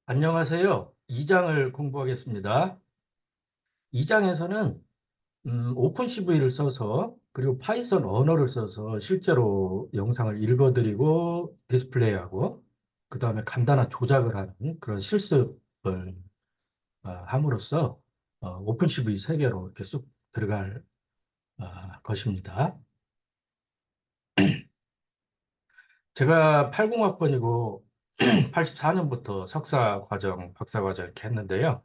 안녕하세요. 2장을 공부하겠습니다. 2장에서는 오픈CV를 써서 그리고 파이썬 언어를 써서 실제로 영상을 읽어드리고 디스플레이하고 그 다음에 간단한 조작을 하는 그런 실습을 함으로써 오픈CV 세계로 이렇게 쑥 들어갈 것입니다. 제가 80학번이고 84년부터 석사과정, 박사과정 이렇게 했는데요.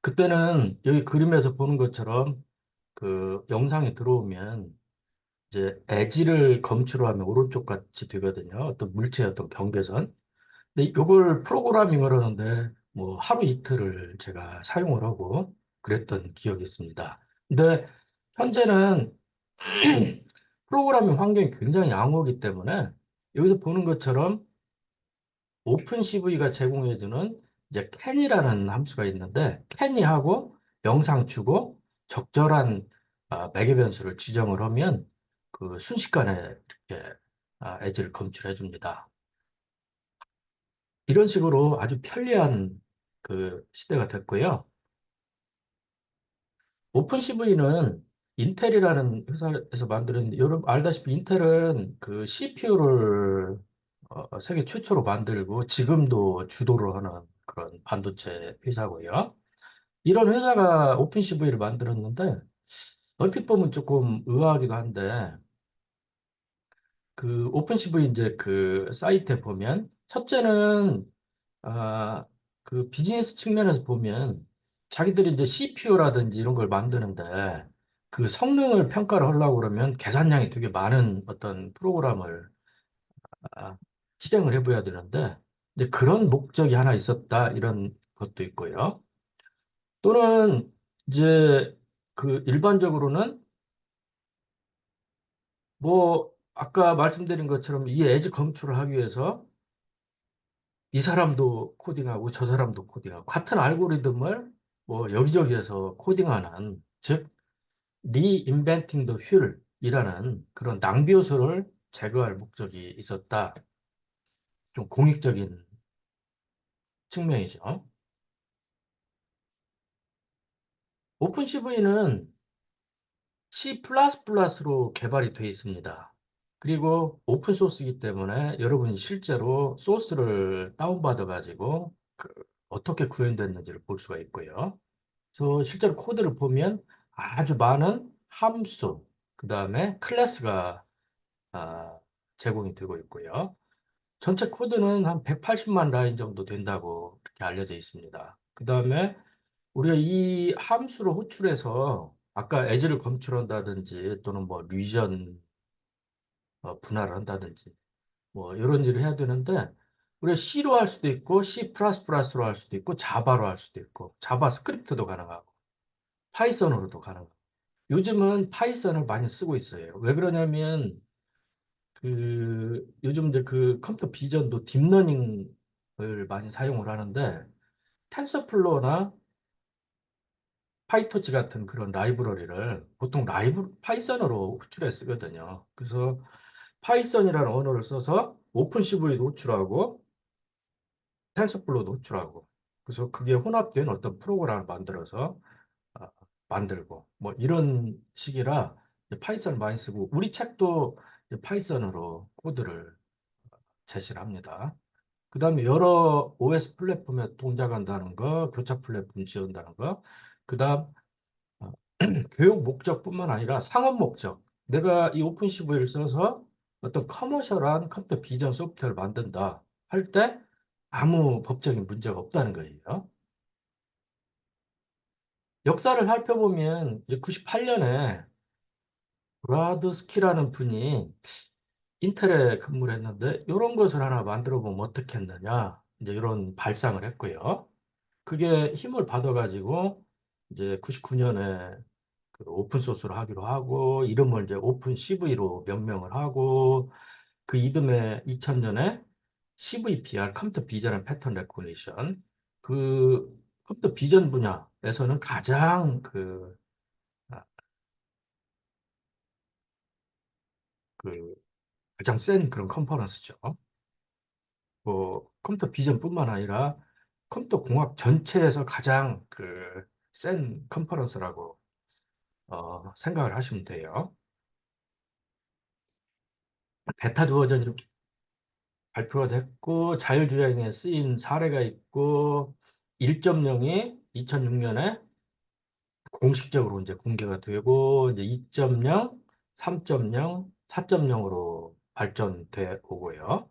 그때는 여기 그림에서 보는 것처럼 그 영상이 들어오면 이제 에지를 검출을 하면 오른쪽 같이 되거든요. 어떤 물체의 어떤 경계선. 근데 이걸 프로그래밍을 하는데 뭐 하루 이틀을 제가 사용을 하고 그랬던 기억이 있습니다. 근데 현재는 프로그래밍 환경이 굉장히 양호하기 때문에 여기서 보는 것처럼 오픈CV가 제공해주는 이제 캔이라는 함수가 있는데 캔이하고 영상 주고 적절한 매개 변수를 지정을 하면 그 순식간에 이렇게 엣지를 검출해 줍니다. 이런 식으로 아주 편리한 그 시대가 됐고요. 오픈CV는 인텔이라는 회사에서 만드는 여러분 알다시피 인텔은 그 CPU를 세계 최초로 만들고 지금도 주도를 하는 그런 반도체 회사고요. 이런 회사가 오픈CV를 만들었는데 얼핏 보면 조금 의아하기도 한데 그 오픈CV 이제 그 사이트에 보면 첫째는 아, 그 비즈니스 측면에서 보면 자기들이 이제 CPU라든지 이런 걸 만드는데 그 성능을 평가를 하려고 그러면 계산량이 되게 많은 어떤 프로그램을 아, 실행을 해봐야 되는데 이제 그런 목적이 하나 있었다 이런 것도 있고요. 또는 이제 그 일반적으로는 뭐 아까 말씀드린 것처럼 이 에지 검출을 하기 위해서 이 사람도 코딩하고 저 사람도 코딩하고 같은 알고리즘을 뭐 여기저기에서 코딩하는 즉 reinventing the wheel이라는 그런 낭비 요소를 제거할 목적이 있었다. 좀 공익적인 측면이죠. 오픈CV는 C++로 개발이 되어 있습니다. 그리고 오픈소스이기 때문에 여러분이 실제로 소스를 다운받아 가지고 어떻게 구현됐는지를 볼 수가 있고요. 그래서 실제로 코드를 보면 아주 많은 함수, 그 다음에 클래스가 아, 제공이 되고 있고요. 전체 코드는 한 180만 라인 정도 된다고 이렇게 알려져 있습니다. 그 다음에 우리가 이 함수를 호출해서 아까 에지를 검출한다든지 또는 뭐 리전 분할을 한다든지 뭐 이런 일을 해야 되는데 우리가 C로 할 수도 있고 C++로 할 수도 있고 자바로 할 수도 있고 자바스크립트도 가능하고 파이썬으로도 가능하고 요즘은 파이썬을 많이 쓰고 있어요. 왜 그러냐면 그 요즘 이제 그 컴퓨터 비전도 딥러닝을 많이 사용을 하는데 텐서플로우나 파이토치 같은 그런 라이브러리를 보통 파이썬으로 호출해 쓰거든요. 그래서 파이썬이라는 언어를 써서 오픈CV도 호출하고 텐서플로우도 호출하고 그래서 그게 혼합된 어떤 프로그램을 만들어서 아, 만들고 뭐 이런 식이라 이제 파이썬을 많이 쓰고 우리 책도 이제 파이썬으로 코드를 제시를 합니다. 그 다음에 여러 OS 플랫폼에 동작한다는 거, 교차 플랫폼 지원다는 거, 그 다음 교육 목적뿐만 아니라 상업 목적. 내가 이 오픈CV를 써서 어떤 커머셜한 컴퓨터 비전 소프트웨어를 만든다 할 때 아무 법적인 문제가 없다는 거예요. 역사를 살펴보면 98년에 브라드스키라는 분이 인텔에 근무를 했는데 이런 것을 하나 만들어 보면 어떻겠느냐 이제 이런 발상을 했고요. 그게 힘을 받아가지고 이제 99년에 그 오픈 소스로 하기로 하고 이름을 이제 오픈 CV로 명명을 하고 그 이듬해 2000년에 CVPR 컴퓨터 비전 앤 패턴 레코니션 그 컴퓨터 비전 분야에서는 아, 그 가장 센 그런 컨퍼런스죠. 뭐 컴퓨터 비전뿐만 아니라 컴퓨터 공학 전체에서 가장 센 컨퍼런스라고 생각을 하시면 돼요. 베타 버전이 발표가 됐고 자율주행에 쓰인 사례가 있고 1.0이 2006년에 공식적으로 이제 공개가 되고 이제 2.0, 3.0, 4.0으로 발전돼 오고요.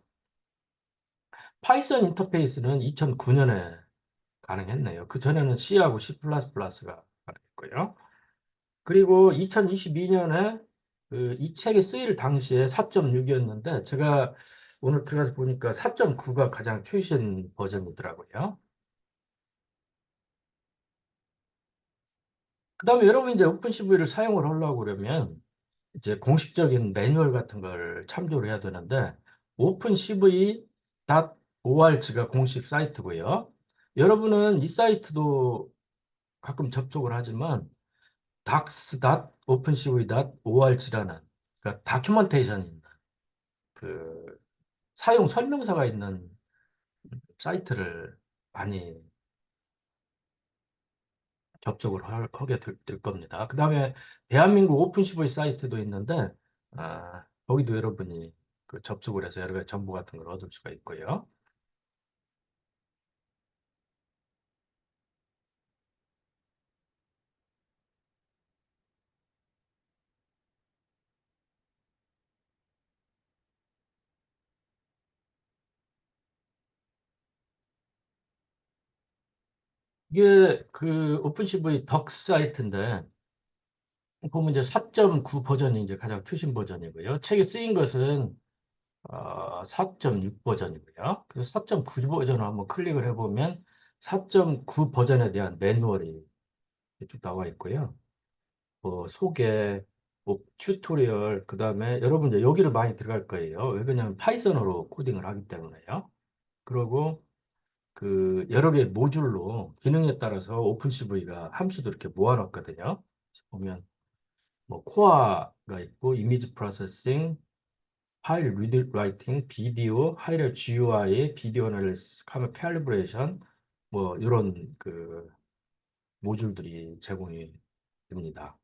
파이썬 인터페이스는 2009년에 가능했네요. 그 전에는 C하고 C++가 가능했고요. 그리고 2022년에 이 책이 쓰일 당시에 4.6이었는데 제가 오늘 들어가서 보니까 4.9가 가장 최신 버전이더라고요. 그다음에 여러분 이제 오픈CV를 사용을 하려고 그러면 이제 공식적인 매뉴얼 같은 걸 참조를 해야 되는데 opencv.org가 공식 사이트고요. 여러분은 이 사이트도 가끔 접속을 하지만 docs.opencv.org라는 그러니까 다큐멘테이션이 있는 그 사용 설명서가 있는 사이트를 많이 접속을 하게 될 겁니다. 그 다음에 대한민국 오픈시보이 사이트도 있는데 거기도 여러분이 접속을 해서 여러 가지 정보 같은 걸 얻을 수가 있고요. 이게 오픈시보이 덕 사이트인데 보면 이제 4.9 버전이 이제 가장 최신 버전이고요. 책에 쓰인 것은 4.6 버전이고요. 그래서 4.9 버전을 한번 클릭을 해보면 4.9 버전에 대한 매뉴얼이 쭉 나와 있고요. 소개, 뭐 튜토리얼, 그 다음에 여러분 이제 여기를 많이 들어갈 거예요. 왜 그러냐면 파이썬으로 코딩을 하기 때문에요. 그리고 여러 개의 모듈로 기능에 따라서 오픈CV가 함수도 이렇게 모아놨거든요. 보면 뭐 코어가 있고 이미지 프로세싱, 파일 리드 라이팅, 비디오, 하이라이트 GUI, 비디오 애널리시스, 카메라 캘리브레이션 뭐 이런 모듈들이 제공이 됩니다.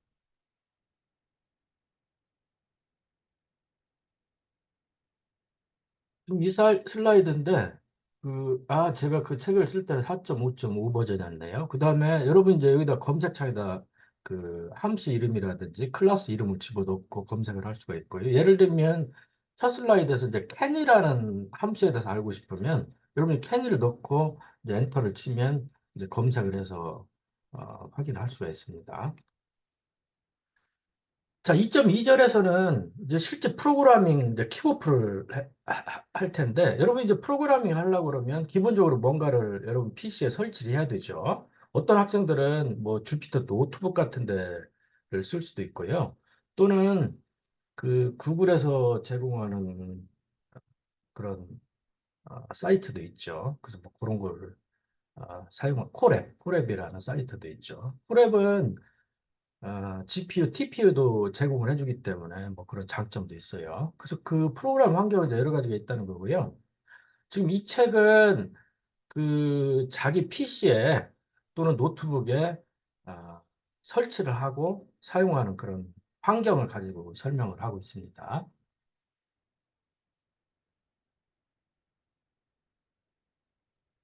지금 이 슬라이드인데, 제가 그 책을 쓸 때는 4.5.5 버전이었네요. 그 다음에 여러분 이제 여기다 검색창에다 함수 이름이라든지 클래스 이름을 집어넣고 검색을 할 수가 있고요. 예를 들면 첫 슬라이드에서 이제 can이라는 함수에 대해서 알고 싶으면 여러분이 can을 넣고 이제 엔터를 치면 이제 검색을 해서 확인할 수가 있습니다. 자, 2.2절에서는 이제 실제 프로그래밍 이제 킥오프를 할 텐데, 여러분 이제 프로그래밍 하려고 그러면 기본적으로 뭔가를 여러분 PC에 설치를 해야 되죠. 어떤 학생들은 뭐 주피터 노트북 같은 데를 쓸 수도 있고요. 또는 구글에서 제공하는 그런 사이트도 있죠. 그래서 뭐 그런 걸 사용한 코랩이라는 사이트도 있죠. 코랩은 GPU, TPU도 제공을 해주기 때문에 뭐 그런 장점도 있어요. 그래서 그 프로그램 환경에 여러 가지가 있다는 거고요. 지금 이 책은 자기 PC에 또는 노트북에 아, 설치를 하고 사용하는 그런 환경을 가지고 설명을 하고 있습니다.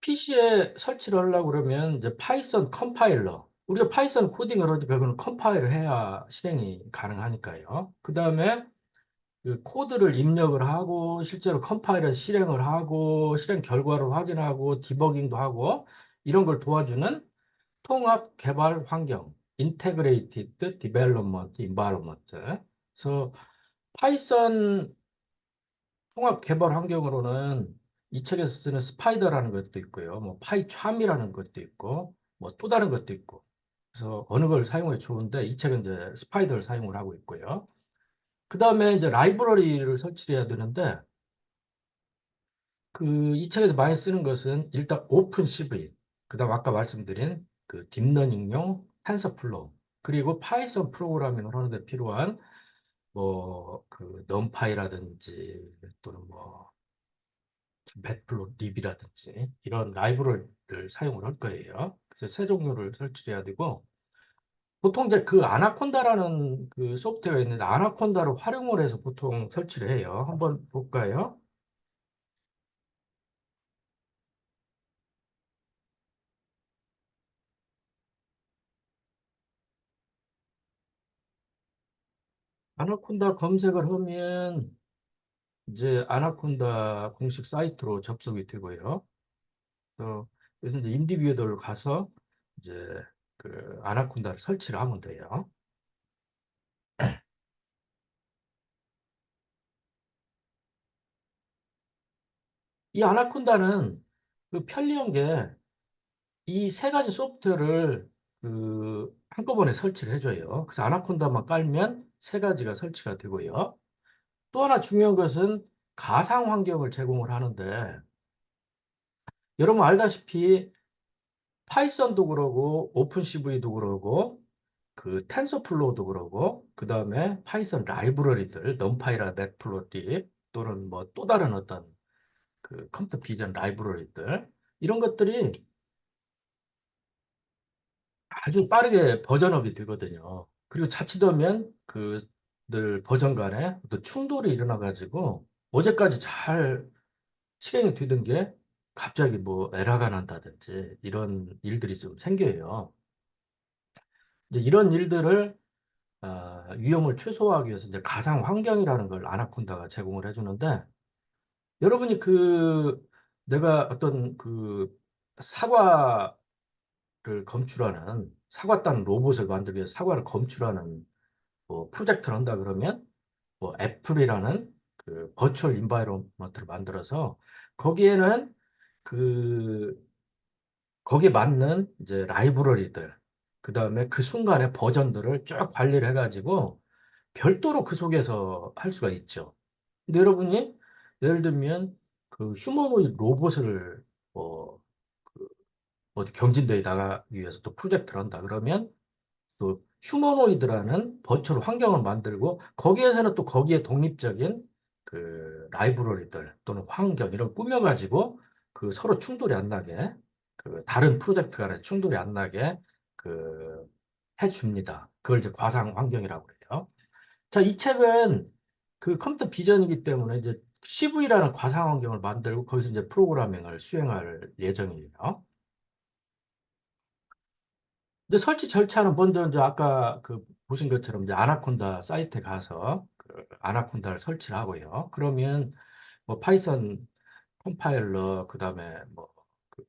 PC에 설치를 하려고 그러면 이제 파이썬 컴파일러. 우리가 파이썬 코딩을 하니까 그거는 컴파일을 해야 실행이 가능하니까요. 그 다음에 그 코드를 입력을 하고 실제로 컴파일을 실행을 하고 실행 결과를 확인하고 디버깅도 하고 이런 걸 도와주는 통합 개발 환경, Integrated Development Environment. 그래서 파이썬 통합 개발 환경으로는 이 책에서 쓰는 스파이더라는 것도 있고요. 뭐 파이참이라는 것도 있고 뭐 또 다른 것도 있고. 그래서 어느 걸 사용해 좋은데 이 책은 이제 스파이더를 사용을 하고 있고요. 그 다음에 이제 라이브러리를 설치해야 되는데 이 책에서 많이 쓰는 것은 일단 오픈 CV, 그다음 아까 말씀드린 딥러닝용 텐서플로우, 그리고 파이썬 프로그래밍을 하는데 필요한 뭐 numPy라든지 또는 뭐 매트플롯립이라든지 이런 라이브러리를 사용을 할 거예요. 그래서 세 종류를 설치해야 되고 보통 이제 그 아나콘다라는 그 소프트웨어가 있는데 아나콘다를 활용을 해서 보통 설치를 해요. 한번 볼까요? 아나콘다 검색을 하면 이제 아나콘다 공식 사이트로 접속이 되고요. 그래서 이제 인디비du얼로 가서 이제 그 아나콘다를 설치를 하면 돼요. 이 아나콘다는 그 편리한 게 이 세 가지 소프트웨어를 그 한꺼번에 설치를 해줘요. 그래서 아나콘다만 깔면 세 가지가 설치가 되고요. 또 하나 중요한 것은 가상 환경을 제공을 하는데 여러분 알다시피 파이썬도 그러고 오픈CV도 그러고 그 텐서플로우도 그러고 그 다음에 파이썬 라이브러리들 넘파이나 매트플로립 또는 뭐 또 다른 어떤 그 컴퓨터 비전 라이브러리들 이런 것들이 아주 빠르게 버전업이 되거든요. 그리고 자칫하면 그 늘 버전 간에 또 충돌이 일어나 가지고 어제까지 잘 실행이 되던 게 갑자기 뭐 에러가 난다든지 이런 일들이 좀 생겨요. 이제 이런 일들을 위험을 최소화하기 위해서 이제 가상 환경이라는 걸 아나콘다가 제공을 해주는데 여러분이 그 내가 어떤 그 사과를 검출하는 사과 따는 로봇을 만들기 위해서 사과를 검출하는 뭐 프로젝트를 한다 그러면 뭐 애플이라는 그 버추얼 인바이러먼트를 만들어서 거기에는 그 거기에 맞는 이제 라이브러리들 그다음에 그 순간의 버전들을 쭉 관리를 해가지고 별도로 그 속에서 할 수가 있죠. 근데 여러분이 예를 들면 그 휴머노이드 로봇을 뭐 어디 경진대회 나가기 위해서 또 프로젝트를 한다 그러면 또 휴머노이드라는 버추얼 환경을 만들고 거기에서는 또 거기에 독립적인 그 라이브러리들 또는 환경 이런 걸 꾸며가지고 그 서로 충돌이 안 나게 그 다른 프로젝트 간에 충돌이 안 나게 그 해줍니다. 그걸 이제 과상 환경이라고 그래요. 자, 이 책은 그 컴퓨터 비전이기 때문에 이제 CV라는 과상 환경을 만들고 거기서 이제 프로그래밍을 수행할 예정이에요. 근데 설치 절차는 먼저 이제 아까 그 보신 것처럼 이제 아나콘다 사이트에 가서 그 아나콘다를 설치를 하고요. 그러면 뭐 파이썬 컴파일러 그다음에 뭐그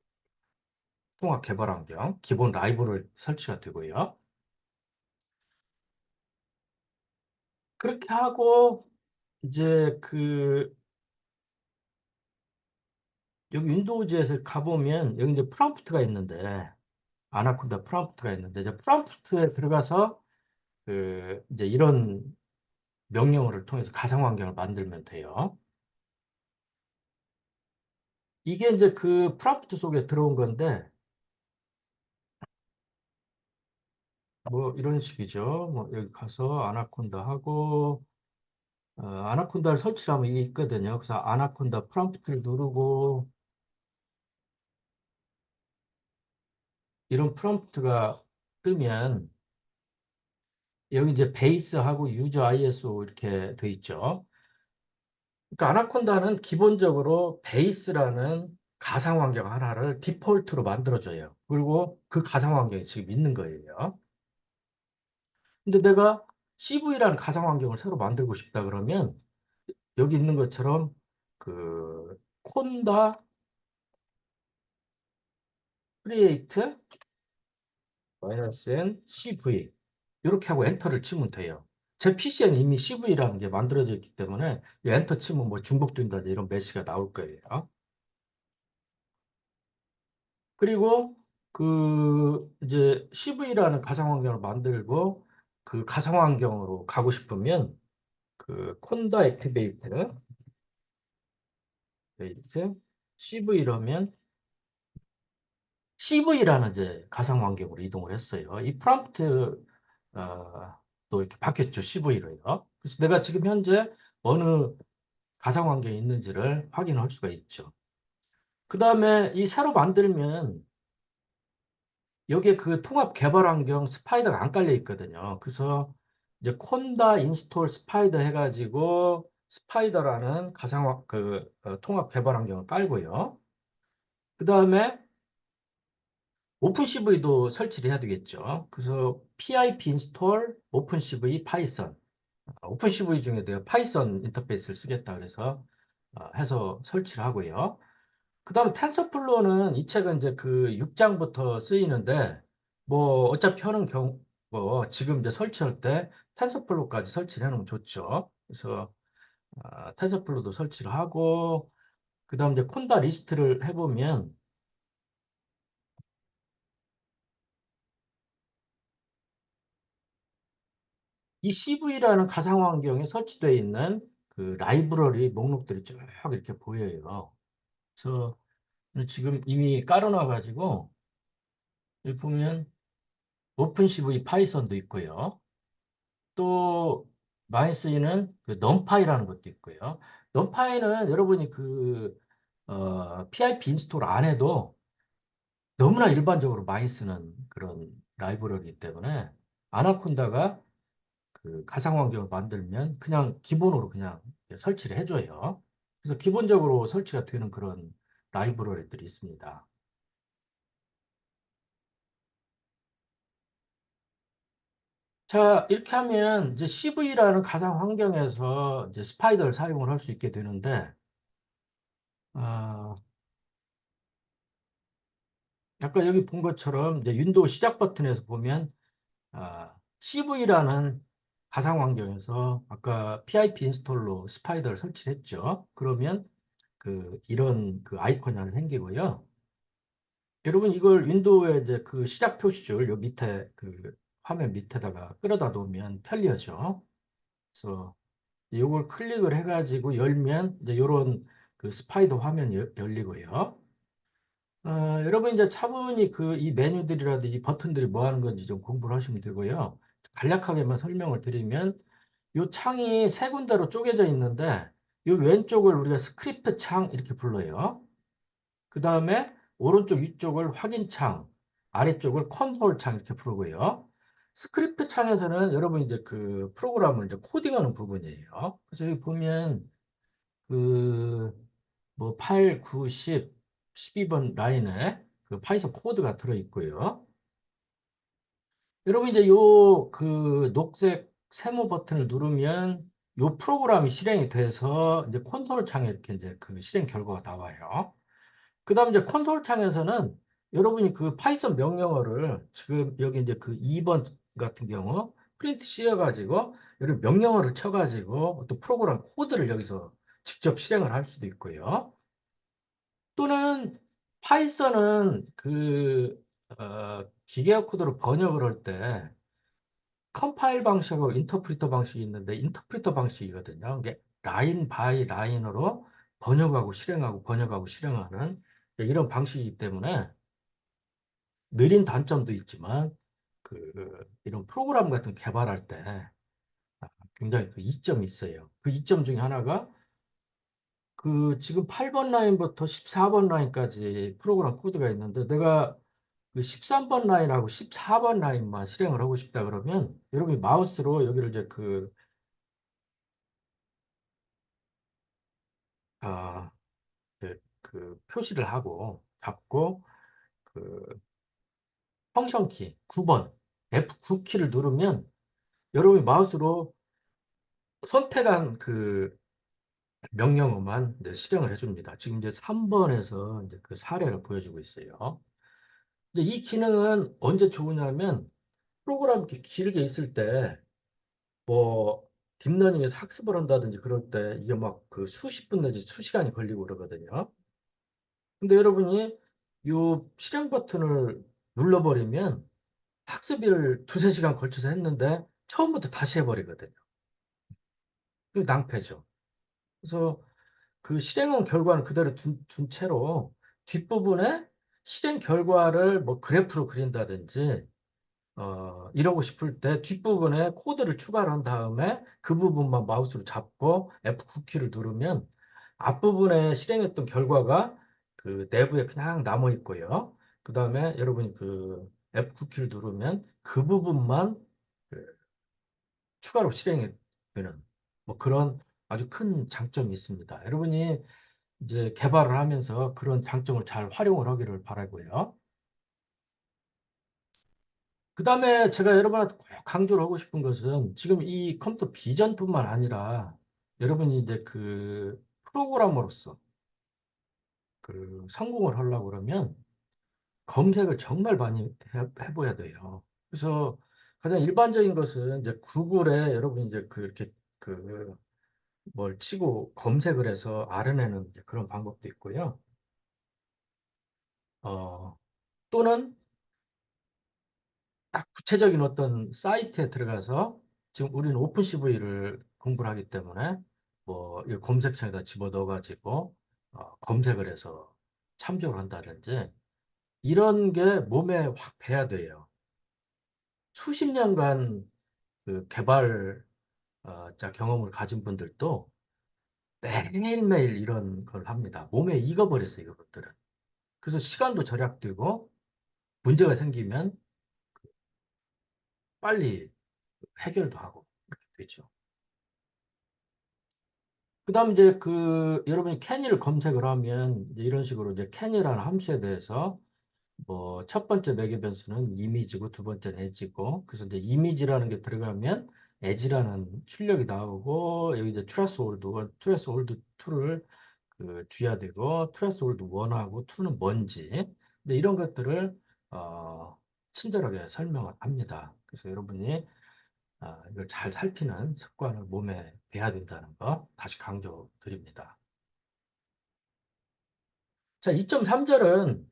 통합 개발 환경 기본 라이브러리 설치가 되고요. 그렇게 하고 이제 그 여기 윈도우즈에서 가보면 여기 이제 프롬프트가 있는데 아나콘다 프롬프트가 있는데 이제 프롬프트에 들어가서 그 이제 이런 명령어를 통해서 가상 환경을 만들면 돼요. 이게 이제 그 프롬프트 속에 들어온 건데, 뭐 이런 식이죠. 뭐 여기 가서 아나콘다 하고, 아나콘다를 설치하면 이게 있거든요. 그래서 아나콘다 프롬프트를 누르고, 이런 프롬프트가 뜨면, 여기 이제 베이스하고 유저 ISO 이렇게 돼 있죠. 그러니까 아나콘다는 기본적으로 베이스라는 가상 환경 하나를 디폴트로 만들어줘요. 그리고 그 가상 환경이 지금 있는 거예요. 근데 내가 CV라는 가상 환경을 새로 만들고 싶다 그러면 여기 있는 것처럼 그 콘다 크리에이트 마이너스 n CV 이렇게 하고 엔터를 치면 돼요. 제 PC에는 이미 CV라는 게 만들어져 있기 때문에 이 엔터 치면 뭐 중복된다 이런 메시지가 나올 거예요. 그리고 그 이제 CV라는 가상 환경을 만들고 그 가상 환경으로 가고 싶으면 그 콘다 액티베이트 CV라면 CV라는 이제 가상 환경으로 이동을 했어요. 이 프롬프트 또 이렇게 바뀌었죠. CV로요. 그래서 내가 지금 현재 어느 가상 환경에 있는지를 확인할 수가 있죠. 그 다음에 이 새로 만들면 여기에 그 통합 개발 환경 스파이더가 안 깔려 있거든요. 그래서 이제 콘다 인스톨 스파이더 해가지고 스파이더라는 통합 개발 환경을 깔고요. 그 다음에 오픈CV도 설치를 해야 되겠죠. 그래서 pip 인스톨 오픈CV 파이썬. 오픈CV 중에 내가 파이썬 인터페이스를 쓰겠다 그래서 해서 설치를 하고요. 그 다음에 텐서플로우는 이 책은 이제 그 6장부터 쓰이는데, 뭐, 어차피 하는 뭐, 지금 이제 설치할 때 텐서플로우까지 설치를 해놓으면 좋죠. 그래서, 텐서플로우도 설치를 하고, 그 다음 이제 콘다 리스트를 해보면, 이 CV라는 가상 환경에 설치되어 있는 그 라이브러리 목록들이 쭉 이렇게 보여요. 그래서 지금 이미 깔아놔가지고, 여기 보면 오픈CV 파이썬도 있고요. 또 많이 쓰이는 그 넘파이라는 것도 있고요. 넘파이는 여러분이 PIP 인스톨 안 해도 너무나 일반적으로 많이 쓰는 그런 라이브러리이기 때문에 아나콘다가 그 가상 환경을 만들면 그냥 기본으로 그냥 설치를 해줘요. 그래서 기본적으로 설치가 되는 그런 라이브러리들이 있습니다. 자, 이렇게 하면 이제 CV라는 가상 환경에서 이제 스파이더를 사용을 할 수 있게 되는데, 아, 아까 여기 본 것처럼 이제 윈도우 시작 버튼에서 보면 CV라는 가상 환경에서 아까 PIP 인스톨로 스파이더를 설치했죠. 그러면 이런 그 아이콘이 하나 생기고요. 여러분 이걸 윈도우에 이제 그 시작 표시줄 요 밑에 그 화면 밑에다가 끌어다 놓으면 편리하죠. 그래서 이걸 클릭을 해가지고 열면 이제 이런 그 스파이더 화면이 열리고요. 여러분 이제 차분히 이 메뉴들이라든지 버튼들이 뭐 하는 건지 좀 공부를 하시면 되고요. 간략하게만 설명을 드리면 이 창이 세 군데로 쪼개져 있는데 이 왼쪽을 우리가 스크립트 창 이렇게 불러요. 그 다음에 오른쪽 위쪽을 확인 창, 아래쪽을 컨솔 창 이렇게 부르고요. 스크립트 창에서는 여러분 이제 그 프로그램을 이제 코딩하는 부분이에요. 그래서 여기 보면 그 뭐 8, 9, 10, 12번 라인에 그 파이썬 코드가 들어 있고요. 여러분 이제 녹색 세모 버튼을 누르면 요 프로그램이 실행이 돼서 이제 콘솔 창에 이렇게 이제 그 실행 결과가 나와요. 그다음 이제 콘솔 창에서는 여러분이 그 파이썬 명령어를 지금 여기 이제 그 2번 같은 경우 프린트 씌워가지고 여러분 명령어를 쳐가지고 또 프로그램 코드를 여기서 직접 실행을 할 수도 있고요. 또는 파이썬은 기계화 코드로 번역을 할 때 컴파일 방식하고 인터프리터 방식이 있는데 인터프리터 방식이거든요. 이게 라인 바이 라인으로 번역하고 실행하고 번역하고 실행하는 이런 방식이기 때문에 느린 단점도 있지만 이런 프로그램 같은 거 개발할 때 굉장히 그 이점이 있어요. 그 이점 중에 하나가 지금 8번 라인부터 14번 라인까지 프로그램 코드가 있는데 내가 그 13번 라인하고 14번 라인만 실행을 하고 싶다 그러면 여러분이 마우스로 여기를 이제 아, 표시를 하고 잡고 그 펑션 키 9번 F9 키를 누르면 여러분이 마우스로 선택한 명령어만 이제 실행을 해줍니다. 지금 이제 3번에서 이제 그 사례를 보여주고 있어요. 이제 이 기능은 언제 좋으냐면 프로그램 이렇게 길게 있을 때 뭐 딥러닝에서 학습을 한다든지 그럴 때 이게 막 그 수십 분 내지 수시간이 걸리고 그러거든요. 근데 여러분이 요 실행 버튼을 눌러버리면 학습을 두세 시간 걸쳐서 했는데 처음부터 다시 해버리거든요. 그 낭패죠. 그래서 그 실행한 결과는 그대로 둔 채로 뒷부분에 실행 결과를 뭐 그래프로 그린다든지 이러고 싶을 때 뒷부분에 코드를 추가를 한 다음에 그 부분만 마우스로 잡고 F9키를 누르면 앞부분에 실행했던 결과가 그 내부에 그냥 남아 있고요. 그 다음에 여러분이 그 F9키를 누르면 그 부분만 그 추가로 실행이 되는 뭐 그런 아주 큰 장점이 있습니다. 여러분이 이제 개발을 하면서 그런 장점을 잘 활용을 하기를 바라고요. 그 다음에 제가 여러분한테 꼭 강조를 하고 싶은 것은 지금 이 컴퓨터 비전뿐만 아니라 여러분이 이제 그 프로그래머로서 그 성공을 하려고 그러면 검색을 정말 많이 해봐야 돼요. 그래서 가장 일반적인 것은 이제 구글에 여러분이 이제 그 이렇게 그 뭘 치고 검색을 해서 알아내는 이제 그런 방법도 있고요. 어, 또는 딱 구체적인 어떤 사이트에 들어가서 지금 우리는 오픈 CV를 공부를 하기 때문에 뭐 이 검색창에다 집어넣어가지고 검색을 해서 참조를 한다든지 이런 게 몸에 확 배야 돼요. 수십 년간 그 개발 자 경험을 가진 분들도 매일매일 이런 걸 합니다. 몸에 익어버렸어요, 이것들은. 그래서 시간도 절약되고 문제가 생기면 빨리 해결도 하고 이렇게 되죠. 그다음 이제 그 여러분이 캐니를 검색을 하면 이제 이런 식으로 이제 캐니라는 함수에 대해서 뭐 첫 번째 매개 변수는 이미지고 두 번째는 엣지고 그래서 이제 이미지라는 게 들어가면 엣지라는 출력이 나오고 여기 이제 트레스홀드 2를 그 줘야 되고 트레스홀드 1하고 2는 뭔지 근데 이런 것들을 어, 친절하게 설명을 합니다. 그래서 여러분이 이걸 잘 살피는 습관을 몸에 배야 된다는 거 다시 강조드립니다. 자, 2.3절은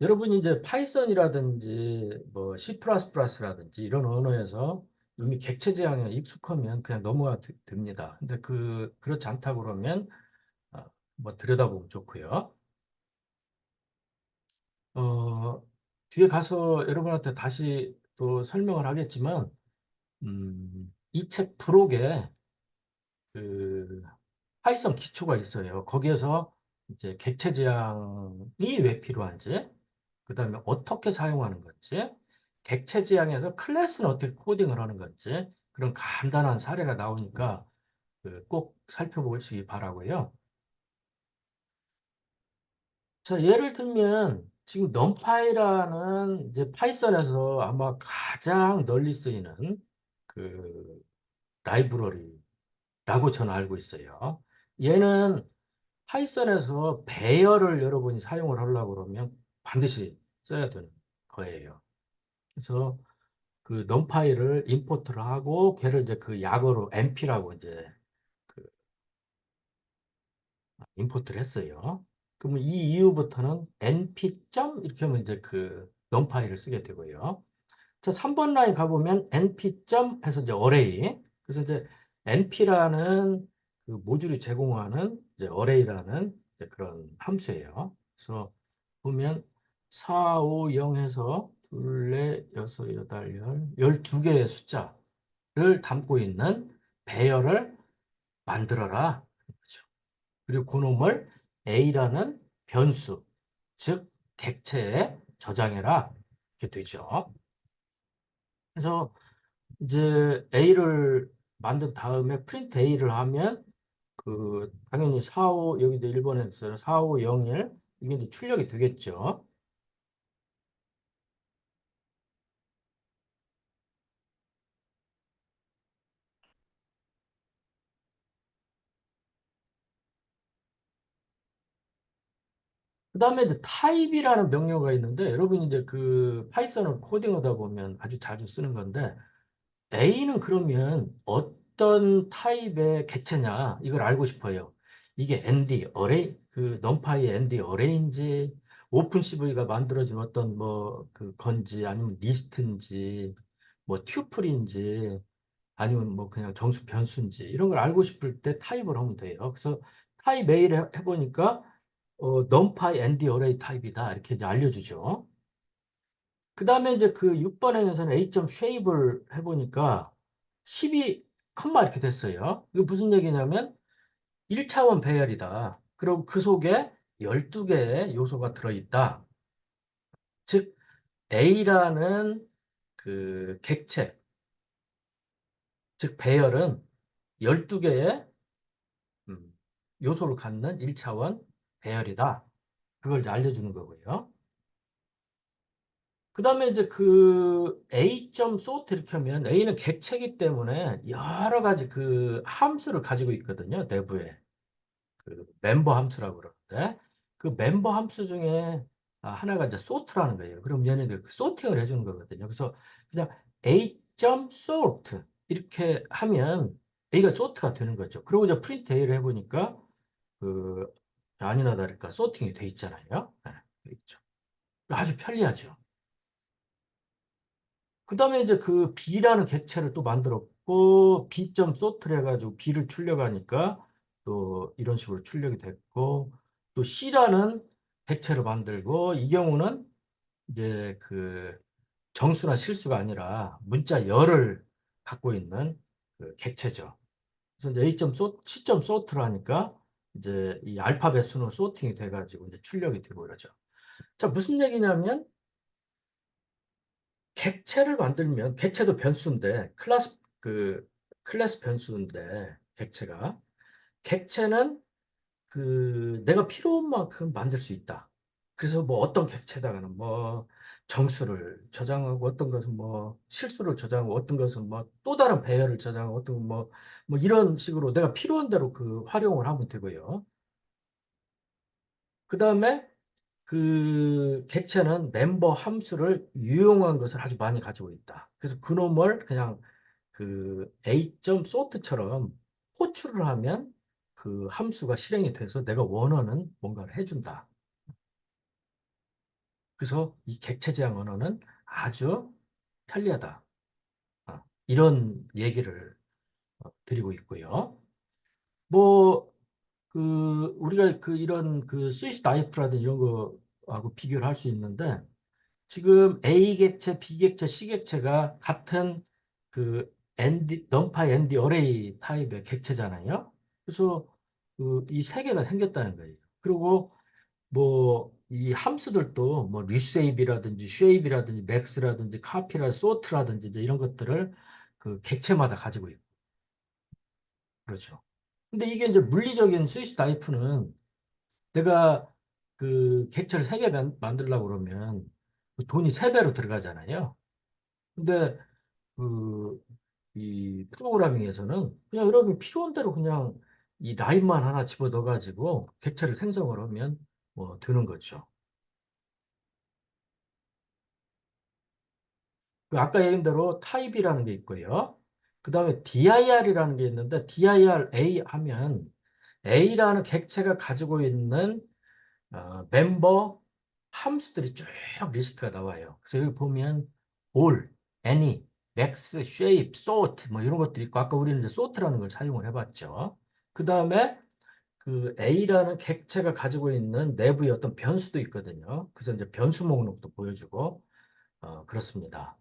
여러분이 이제 파이썬이라든지 뭐 C++라든지 이런 언어에서 이미 객체 지향에 익숙하면 그냥 넘어가 됩니다. 근데 그렇지 않다 그러면 뭐 들여다보면 좋고요. 어, 뒤에 가서 여러분한테 다시 또 설명을 하겠지만 이 책 프록에 그 파이썬 기초가 있어요. 거기에서 이제 객체 지향이 왜 필요한지, 그 다음에 어떻게 사용하는 건지, 객체 지향에서 클래스는 어떻게 코딩을 하는 건지, 그런 간단한 사례가 나오니까 그꼭 살펴보시기 바라고요. 자, 예를 들면 지금 넘파이라는 이제 파이썬에서 아마 가장 널리 쓰이는 그 라이브러리라고 저는 알고 있어요. 얘는 파이썬에서 배열을 여러분이 사용을 하려고 그러면 반드시 써야 되는 거예요. 그래서 그 넘파이를 임포트를 하고 걔를 이제 그 약어로 np라고 이제 그 임포트를 했어요. 그러면 이 이후부터는 np 점 이렇게 하면 이제 그 넘파이를 쓰게 되고요. 자, 3번 라인 가보면 np 점 해서 이제 어레이. 그래서 이제 np라는 그 모듈이 제공하는 이제 어레이라는 이제 그런 함수예요. 그래서 보면 4, 5, 0 해서 둘, 넷, 여섯, 여덟, 열, 12개의 숫자를 담고 있는 배열을 만들어라. 그렇죠. 그리고 그놈을 A라는 변수, 즉 객체에 저장해라. 이렇게 되죠. 그래서 이제 A를 만든 다음에 프린트 A를 하면 그 당연히 45 여기도 1번에 있어요. 4501 이게 이제 출력이 되겠죠. 그다음에 이제 타입이라는 명령어가 있는데 여러분이 이제 그 파이썬을 코딩하다 보면 아주 자주 쓰는 건데 A는 그러면 어떤 타입의 객체냐 이걸 알고 싶어요. 이게 ND 어레이 그 넘파이 ND 어레인지 오픈CV가 만들어진 어떤 뭐 그 건지 아니면 리스트인지 뭐 튜플인지 아니면 뭐 그냥 정수 변수인지 이런 걸 알고 싶을 때 타입을 하면 돼요. 그래서 타입 A를 해보니까 numpy ND 어레이 타입이다 이렇게 이제 알려주죠. 그 다음에 이제 그 6번에서는 A점 쉐입을 해보니까 12 컴마 이렇게 됐어요. 이거 무슨 얘기냐면 1차원 배열이다. 그리고 그 속에 12개의 요소가 들어있다. 즉, A라는 그 객체, 즉 배열은 12개의 요소를 갖는 1차원 배열이다. 그걸 이제 알려주는 거고요. 그 다음에 이제 그 A.sort 이렇게 하면 A는 객체이기 때문에 여러 가지 그 함수를 가지고 있거든요. 내부에. 그 멤버 함수라고 그러는데 그 멤버 함수 중에 하나가 이제 sort라는 거예요. 그럼 얘네들 그 소팅을 해주는 거거든요. 그래서 그냥 A.sort 이렇게 하면 A가 sort가 되는 거죠. 그리고 이제 프린트 A를 해보니까 그 아니나 다를까 소팅이 돼 있잖아요. 네, 돼 있죠. 아주 편리하죠. 그 다음에 이제 그 B라는 객체를 또 만들었고, B.sort를 해가지고 B를 출력하니까 또 이런 식으로 출력이 됐고, 또 C라는 객체를 만들고, 이 경우는 이제 그 정수나 실수가 아니라 문자 열을 갖고 있는 그 객체죠. 그래서 이제 C.sort를 하니까 이제 이 알파벳 수는 소팅이 돼가지고 이제 출력이 되고 이러죠. 자, 무슨 얘기냐면, 객체를 만들면 객체도 변수인데 클래스 변수인데 객체는 그 내가 필요한 만큼 만들 수 있다. 그래서 뭐 어떤 객체다가는 뭐 정수를 저장하고 어떤 것은 뭐 실수를 저장하고 어떤 것은 뭐 또 다른 배열을 저장하고 어떤 뭐 이런 식으로 내가 필요한 대로 그 활용을 하면 되고요. 그 다음에 그 객체는 멤버 함수를 유용한 것을 아주 많이 가지고 있다. 그래서 그놈을 그냥 그 A.sort처럼 호출을 하면 그 함수가 실행이 돼서 내가 원하는 뭔가를 해준다. 그래서 이 객체 제한 언어는 아주 편리하다. 이런 얘기를 드리고 있고요. 뭐, 우리가 이런 스위스 나이프라든지 이런 거하고 비교를 할 수 있는데, 지금 A 객체, B 객체, C 객체가 같은 그 numPy ND 어레이 타입의 객체잖아요. 그래서 이 세 개가 생겼다는 거예요. 그리고 뭐 이 함수들도 뭐 reshape이라든지 shape이라든지 max라든지 copy라든지 sort라든지 이제 이런 것들을 그 객체마다 가지고 있고 그렇죠. 근데 이게 이제 물리적인 스위스 타입은 내가 그 객체를 세 개 만들려고 그러면 그 돈이 세 배로 들어가잖아요. 근데 그 이 프로그래밍에서는 그냥 여러분이 필요한 대로 그냥 이 라인만 하나 집어 넣어가지고 객체를 생성을 하면 뭐 되는 거죠. 그 아까 얘기한 대로 타입이라는 게 있고요. 그 다음에 DIR이라는 게 있는데 DIR A 하면 A라는 객체가 가지고 있는 멤버 함수들이 쭉 리스트가 나와요. 그래서 여기 보면 all, any, max, shape, sort 뭐 이런 것들이 있고 아까 우리는 이제 sort라는 걸 사용을 해봤죠. 그 다음에 그 A라는 객체가 가지고 있는 내부의 어떤 변수도 있거든요. 그래서 이제 변수 목록도 보여주고 그렇습니다.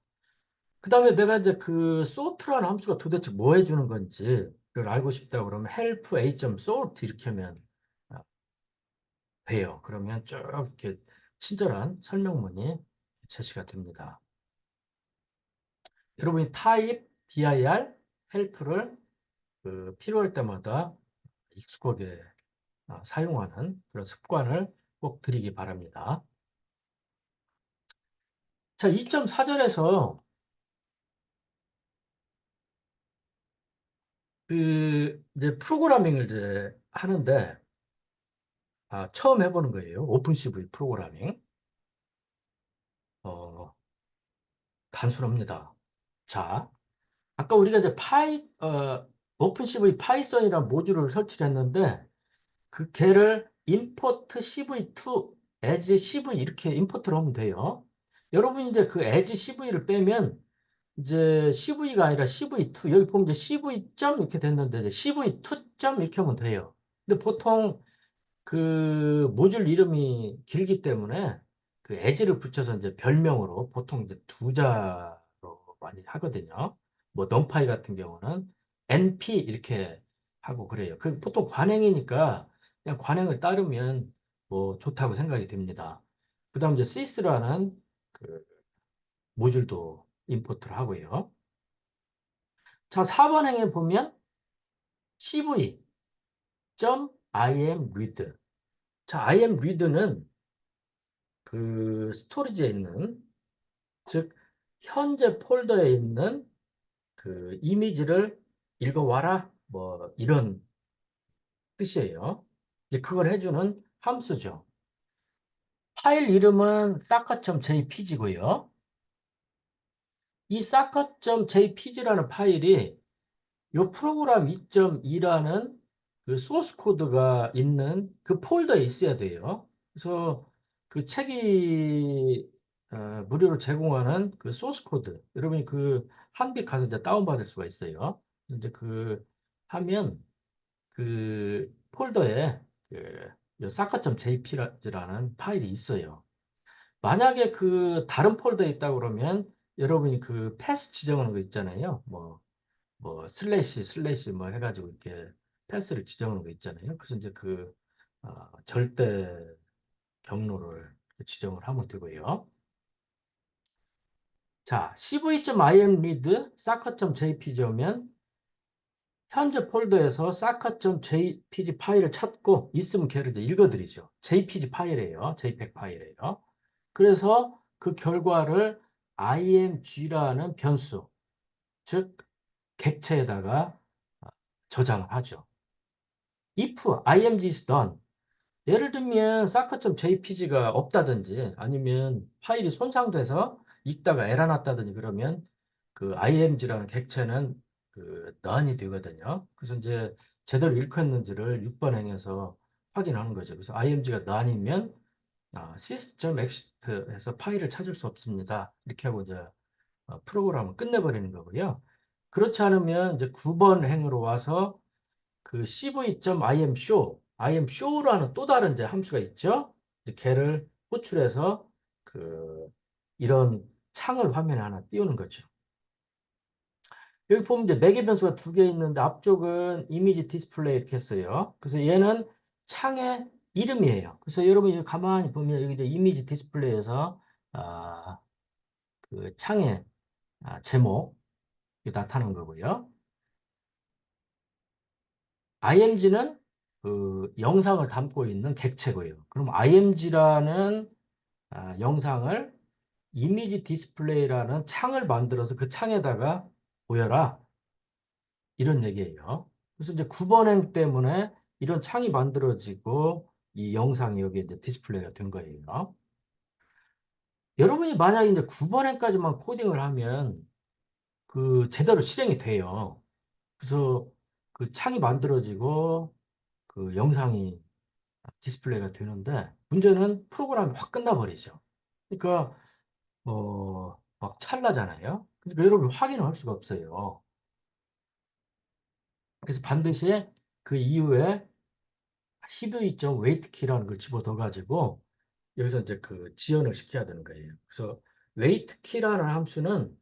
그 다음에 내가 이제 그 sort라는 함수가 도대체 뭐 해주는 건지를 알고 싶다 그러면 help a.sort 이렇게 하면 어, 돼요. 그러면 쭉 이렇게 친절한 설명문이 제시가 됩니다. 여러분이 type, dir, help를 그 필요할 때마다 익숙하게 사용하는 그런 습관을 꼭 들이기 바랍니다. 자, 2.4절에서 그 이제 프로그래밍을 이제 하는데 처음 해보는 거예요. 오픈CV 프로그래밍. 어, 단순합니다. 자, 아까 우리가 이제 오픈CV 파이썬이라는 모듈을 설치를 했는데 그 걔를 import cv2 as cv 이렇게 임포트를 하면 돼요. 여러분이 이제 그 as cv를 빼면 이제 CV가 아니라 CV2 여기 보면 이제 CV 점 이렇게 됐는데 이제 CV2 점 이렇게 하면 돼요. 근데 보통 그 모듈 이름이 길기 때문에 그 as를 붙여서 이제 별명으로 보통 이제 두 자로 많이 하거든요. 뭐 numpy 같은 경우는 np 이렇게 하고 그래요. 그 보통 관행이니까 그냥 관행을 따르면 뭐 좋다고 생각이 됩니다. 그다음 이제 시스라는 그 모듈도 임포트를 하고요. 자, 4번 행에 보면 cv.imread. 자, imread는 그 스토리지에 있는, 즉 현재 폴더에 있는 그 이미지를 읽어와라, 뭐 이런 뜻이에요. 이제 그걸 해주는 함수죠. 파일 이름은 saca.jpg고요. 이 saca.jpg라는 파일이 이 프로그램 2.2라는 그 소스 코드가 있는 그 폴더에 있어야 돼요. 그래서 그 책이 무료로 제공하는 그 소스 코드, 여러분이 그 한빛 가서 이제 다운받을 수가 있어요. 이제 그 하면 그 폴더에 그 saca.jpg라는 파일이 있어요. 만약에 그 다른 폴더에 있다 그러면 여러분이 그 패스 지정하는 거 있잖아요. 뭐 슬래시 뭐 해가지고 이렇게 패스를 지정하는 거 있잖아요. 그래서 이제 그 절대 경로를 지정을 하면 되고요. 자, cv.imread saca.jpg면 현재 폴더에서 saca.jpg 파일을 찾고 있으면 걔를 이제 읽어드리죠. jpg 파일이에요. jpeg 파일이에요. 그래서 그 결과를 img라는 변수, 즉 객체에다가 저장을 하죠. if img is done. 예를 들면 saca.jpg가 없다든지 아니면 파일이 손상돼서 읽다가 에러 났다든지 그러면 그 img라는 객체는 그 none이 되거든요. 그래서 이제 제대로 읽혔는지를 6번 행에서 확인하는 거죠. 그래서 img가 none이면 sys.exit해서 파일을 찾을 수 없습니다. 이렇게 하고 이제 프로그램을 끝내버리는 거고요. 그렇지 않으면 이제 9번 행으로 와서 그 cv.imshow, imshow라는 또 다른 이제 함수가 있죠. 이제 걔를 호출해서 그 이런 창을 화면에 하나 띄우는 거죠. 여기 보면 이제 매개 변수가 두 개 있는데 앞쪽은 이미지 디스플레이 이렇게 했어요. 그래서 얘는 창의 이름이에요. 그래서 여러분 이 가만히 보면 여기 이제 이미지 디스플레이에서 아, 그 창의 제목이 나타난 거고요. img는 그 영상을 담고 있는 객체고요. 그럼 img라는 영상을 이미지 디스플레이라는 창을 만들어서 그 창에다가 보여라. 이런 얘기예요. 그래서 이제 9번행 때문에 이런 창이 만들어지고 이 영상이 여기 이제 디스플레이가 된 거예요. 여러분이 만약에 이제 9번행까지만 코딩을 하면 그 제대로 실행이 돼요. 그래서 그 창이 만들어지고 그 영상이 디스플레이가 되는데 문제는 프로그램이 확 끝나버리죠. 그러니까 막 찰나잖아요. 그러니까 여러분 확인을 할 수가 없어요. 그래서 반드시 그 이후에 cv.waitKey라는 걸 집어넣어 가지고 여기서 이제 그 지연을 시켜야 되는 거예요. 그래서 waitKey라는 함수는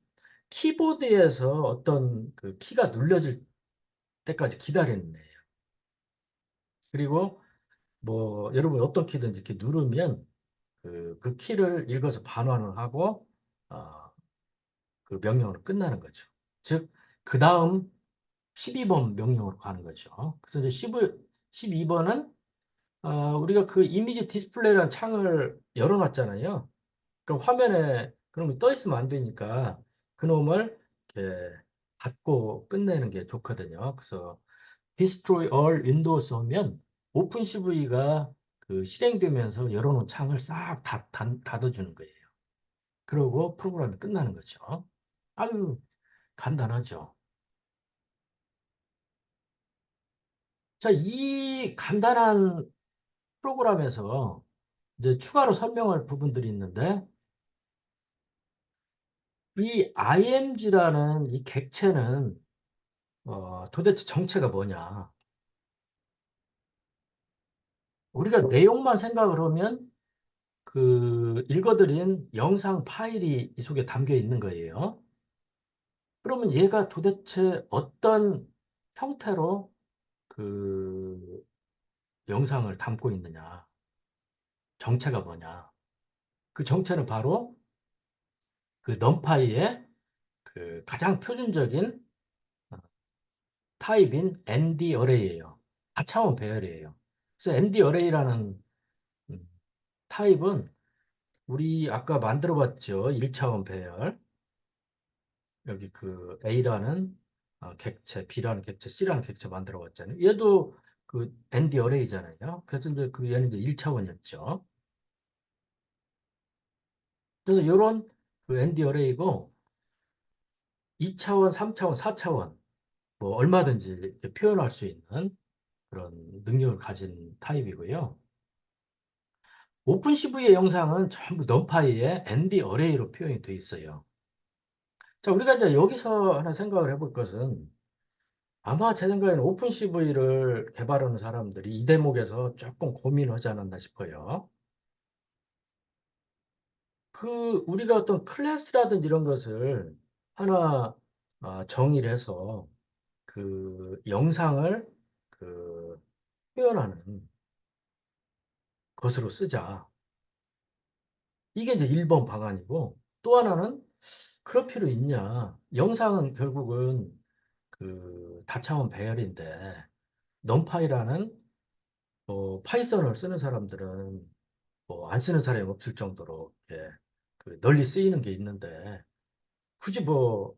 키보드에서 어떤 그 키가 눌려질 때까지 기다리는 거예요. 그리고 뭐 여러분 어떤 키든지 이렇게 누르면 그 키를 읽어서 반환을 하고 어, 그 명령으로 끝나는 거죠. 즉, 그 다음 12번 명령으로 가는 거죠. 그래서 이제 12번은 우리가 그 이미지 디스플레이라는 창을 열어놨잖아요. 그럼 화면에 그런 떠 있으면 안 되니까 그놈을 이렇게 닫고 끝내는 게 좋거든요. 그래서 destroy all windows 하면 오픈CV가 그 실행되면서 열어놓은 창을 싹 닫아주는 거예요. 그러고 프로그램이 끝나는 거죠. 아주 간단하죠. 자, 이 간단한 프로그램에서 이제 추가로 설명할 부분들이 있는데, 이 img라는 이 객체는 도대체 정체가 뭐냐? 우리가 내용만 생각을 하면 그 읽어드린 영상 파일이 이 속에 담겨 있는 거예요. 그러면 얘가 도대체 어떤 형태로 그 영상을 담고 있느냐? 정체가 뭐냐? 그 정체는 바로 그 넘파이의 그 가장 표준적인 타입인 ND 어레이예요. 4차원 배열이에요. 그래서 ND 어레이라는 타입은 우리 아까 만들어 봤죠. 1차원 배열. 여기 그 A라는 객체, B라는 객체, C라는 객체 만들어 봤잖아요. 얘도 그 ND 어레이잖아요. 그래서 이제 그 얘는 이제 1차원이었죠. 그래서 이런 그 ND 어레이고 2차원, 3차원, 4차원 뭐 얼마든지 이렇게 표현할 수 있는 그런 능력을 가진 타입이고요. 오픈 CV의 영상은 전부 넘파이의 ND 어레이로 표현이 되어 있어요. 자, 우리가 이제 여기서 하나 생각을 해볼 것은 아마 제 생각에는 오픈 CV를 개발하는 사람들이 이 대목에서 조금 고민하지 않았나 싶어요. 그 우리가 어떤 클래스라든지 이런 것을 하나 정의를 해서 그 영상을 그 표현하는 것으로 쓰자. 이게 이제 1번 방안이고 또 하나는 그럴 필요 있냐. 영상은 결국은 그 다차원 배열인데 넘파이라는 뭐 파이썬을 쓰는 사람들은 뭐 안 쓰는 사람이 없을 정도로 이렇게 그 널리 쓰이는 게 있는데 굳이 뭐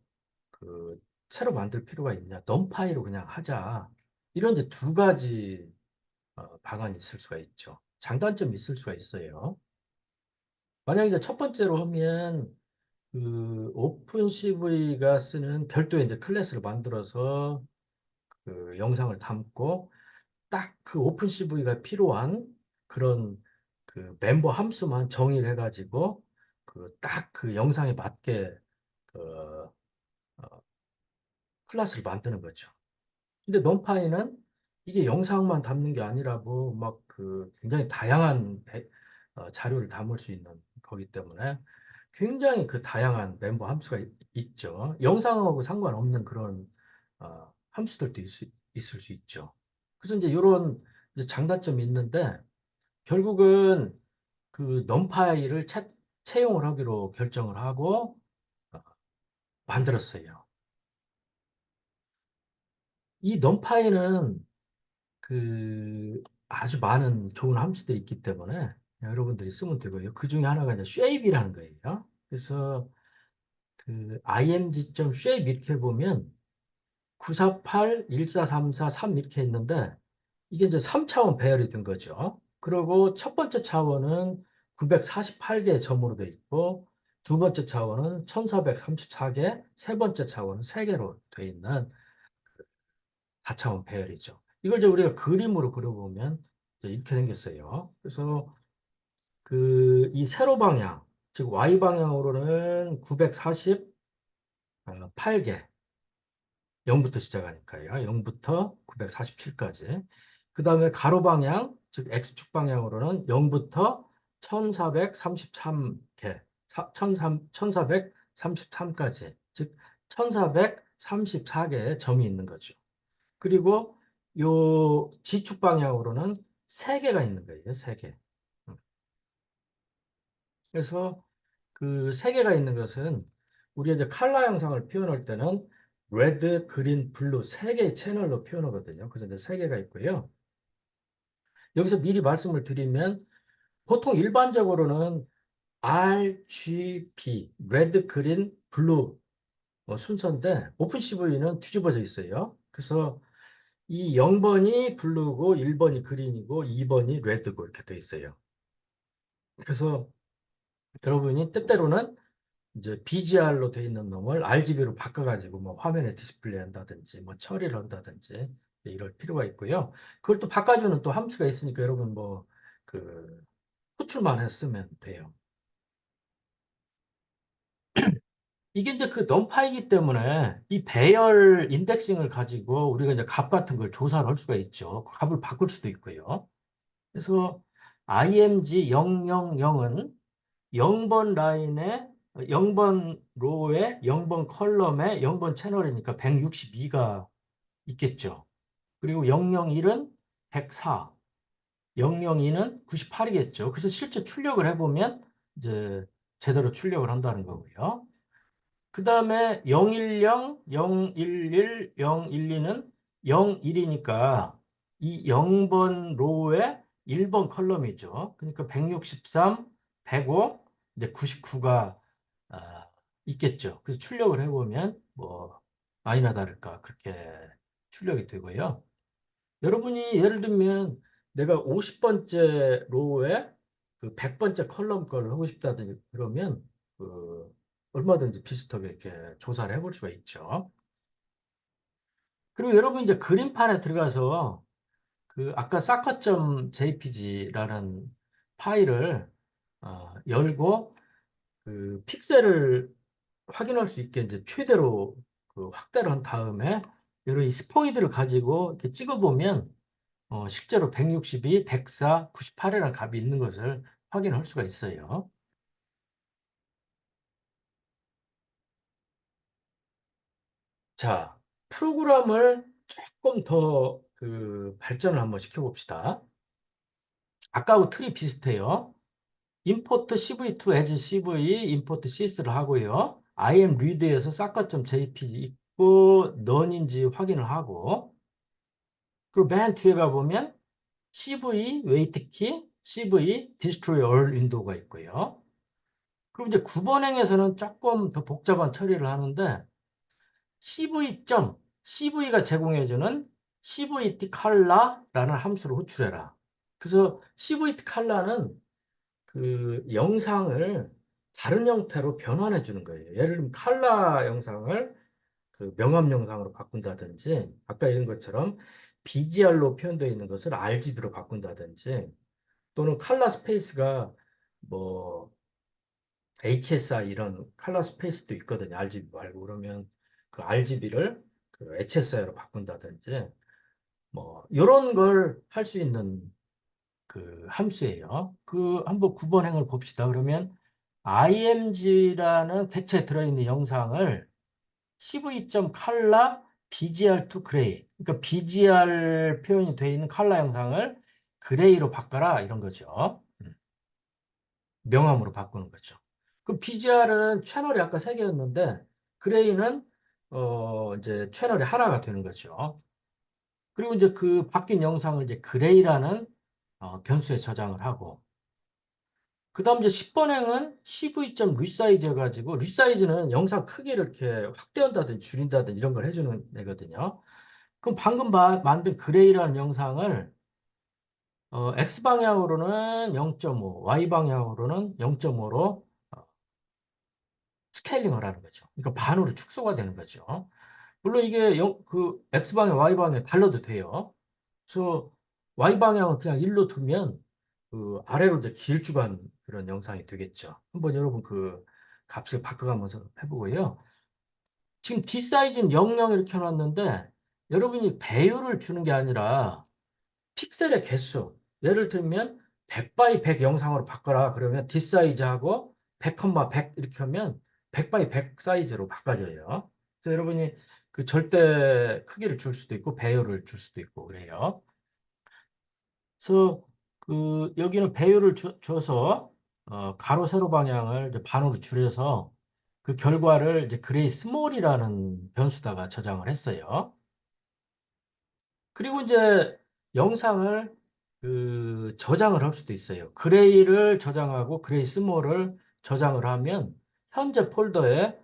그 새로 만들 필요가 있냐. 넘파이로 그냥 하자. 이런 이제 두 가지 방안이 있을 수가 있죠. 장단점이 있을 수가 있어요. 만약 이제 첫 번째로 하면 그 오픈 CV가 쓰는 별도의 이제 클래스를 만들어서 그 영상을 담고 딱 그 오픈 CV가 필요한 그런 그 멤버 함수만 정의를 해가지고 그 딱 그 영상에 맞게 그 클래스를 만드는 거죠. 근데 넌파이는 이게 영상만 담는 게 아니라고 막 그 굉장히 다양한 자료를 담을 수 있는 거기 때문에 굉장히 그 다양한 멤버 함수가 있죠. 영상하고 상관없는 그런 함수들도 있을 수 있죠. 그래서 이제 이런 이제 장단점이 있는데 결국은 그 넘파이를 채용을 하기로 결정을 하고 어, 만들었어요. 이 넘파이는 그 아주 많은 좋은 함수들이 있기 때문에 여러분들이 쓰면 되고요. 그 중에 하나가 이제 쉐입이라는 거예요. 그래서 그 img.shape 이렇게 보면 948, 1434, 3 이렇게 있는데 이게 이제 3차원 배열이 된 거죠. 그리고 첫 번째 차원은 948개의 점으로 돼 있고 두 번째 차원은 1434개, 세 번째 차원은 3개로 돼 있는 4차원 배열이죠. 이걸 이제 우리가 그림으로 그려보면 이제 이렇게 생겼어요. 그래서 그 이 세로 방향, 즉 Y 방향으로는 948개, 0부터 시작하니까요. 0부터 947까지. 그 다음에 가로 방향, 즉 X축 방향으로는 0부터 1433개, 1433까지, 즉 1434개의 점이 있는 거죠. 그리고 요 지축 방향으로는 세 개가 있는 거예요. 세 개. 그래서 그 세 개가 있는 것은 우리가 이제 칼라 영상을 표현할 때는 레드, 그린, 블루 세 개의 채널로 표현하거든요. 그래서 이제 세 개가 있고요. 여기서 미리 말씀을 드리면 보통 일반적으로는 RGB, 레드, 그린, 블루 순서인데 오픈CV는 뒤집어져 있어요. 그래서 이 0번이 블루고 1번이 그린이고 2번이 레드고 이렇게 돼 있어요. 그래서 여러분이 때때로는 이제 BGR로 돼 있는 놈을 RGB로 바꿔가지고 뭐 화면에 디스플레이 한다든지 뭐 처리를 한다든지 이럴 필요가 있고요. 그걸 또 바꿔주는 또 함수가 있으니까 여러분 뭐 그 호출만 해서 쓰면 돼요. 이게 이제 그 넘파이기 때문에 이 배열 인덱싱을 가지고 우리가 이제 값 같은 걸 조사를 할 수가 있죠. 그 값을 바꿀 수도 있고요. 그래서 img 000은 0번 라인에 0번 로에 0번 컬럼에 0번 채널이니까 162가 있겠죠. 그리고 001은 104, 002는 98이겠죠. 그래서 실제 출력을 해보면 이제 제대로 출력을 한다는 거고요. 그 다음에 010, 011, 012는 01이니까 이 0번 로우의 1번 컬럼이죠. 그러니까 163, 105, 이제 99가 있겠죠. 그래서 출력을 해보면 뭐 아니나 다를까 그렇게 출력이 되고요. 여러분이 예를 들면 내가 50번째 로우에 그 100번째 컬럼 걸 하고 싶다든지 그러면 그 얼마든지 비슷하게 이렇게 조사를 해볼 수가 있죠. 그리고 여러분 이제 그림판에 들어가서 그 아까 saca.jpg라는 파일을 열고 그 픽셀을 확인할 수 있게 이제 최대로 그 확대를 한 다음에 여러 이 스포이드를 가지고 이렇게 찍어보면 실제로 162, 104, 98이라는 값이 있는 것을 확인할 수가 있어요. 자, 프로그램을 조금 더 그 발전을 한번 시켜봅시다. 아까하고 틀이 비슷해요. import cv2 as cv, import cs를 하고요. im read에서 saca.jpg 있고 none인지 확인을 하고 그리고 맨 뒤에 가보면 cv wait key, cv destroy all window가 있고요. 그럼 이제 9번 행에서는 조금 더 복잡한 처리를 하는데 CV가 제공해주는 CVT 컬러라는 함수를 호출해라. 그래서 CVT 컬러는 그 영상을 다른 형태로 변환해 주는 거예요. 예를 들면 컬러 영상을 그 명암 영상으로 바꾼다든지 아까 이런 것처럼 BGR로 표현되어 있는 것을 RGB로 바꾼다든지 또는 컬러 스페이스가 뭐 HSI 이런 컬러 스페이스도 있거든요. RGB 말고 그러면 그 RGB를 그 HSI로 바꾼다든지 뭐 이런 걸 할 수 있는 그 함수예요. 그 한번 9번 행을 봅시다. 그러면 img라는 객체에 들어있는 영상을 cv.color bgr to gray 그러니까 bgr 표현이 되어 있는 컬러 영상을 그레이로 바꿔라 이런 거죠. 명암으로 바꾸는 거죠. 그럼 BGR은 채널이 아까 세 개였는데 그레이는 이제 채널이 하나가 되는 거죠. 그리고 이제 그 바뀐 영상을 이제 그레이라는 변수에 저장을 하고 그다음 이제 10번행은 cv.resize 해가지고 resize는 영상 크기를 이렇게 확대한다든지 줄인다든지 이런 걸 해주는 애거든요. 그럼 방금 만든 그레이라는 영상을 X방향으로는 0.5, Y방향으로는 0.5로 스케일링을 하는 거죠. 그러니까 반으로 축소가 되는 거죠. 물론 이게 그 X방향, Y방향 달라도 돼요. 그래서 Y방향은 그냥 1로 두면 그 아래로 이제 길쭉한 그런 영상이 되겠죠. 한번 여러분 그 값을 바꿔가면서 해보고요. 지금 D 사이즈는 00 이렇게 해놨는데 여러분이 배율을 주는 게 아니라 픽셀의 개수. 예를 들면 100 바이 100 영상으로 바꿔라. 그러면 D 사이즈하고 100, 100 이렇게 하면 100 바이 100 사이즈로 바꿔져요. 그래서 여러분이 그 절대 크기를 줄 수도 있고 배열을 줄 수도 있고 그래요. 그래서 그 여기는 배열을 줘서 가로 세로 방향을 이제 반으로 줄여서 그 결과를 이제 그레이 스몰이라는 변수다가 저장을 했어요. 그리고 이제 영상을 그 저장을 할 수도 있어요. 그레이를 저장하고 그레이 스몰을 저장을 하면 현재 폴더에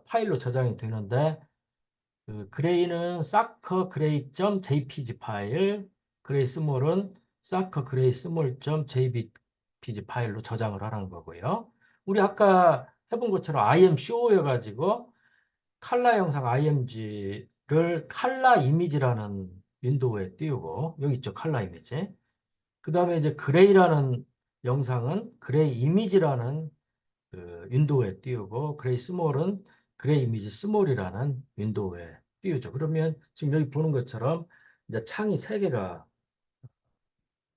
파일로 저장이 되는데 그 그레이는 사커 그레이.jpg 파일, 그레이 스몰은 사커 그레이 스몰.jpg 파일로 저장을 하라는 거고요. 우리 아까 해본 것처럼 imshow여가지고 칼라 영상 img를 칼라 이미지라는 윈도우에 띄우고 여기 있죠 칼라 이미지. 그 다음에 이제 그레이라는 영상은 그레이 이미지라는 그 윈도우에 띄우고 그레이 스몰은 그레이 이미지 스몰이라는 윈도우에 띄우죠. 그러면 지금 여기 보는 것처럼 이제 창이 세 개가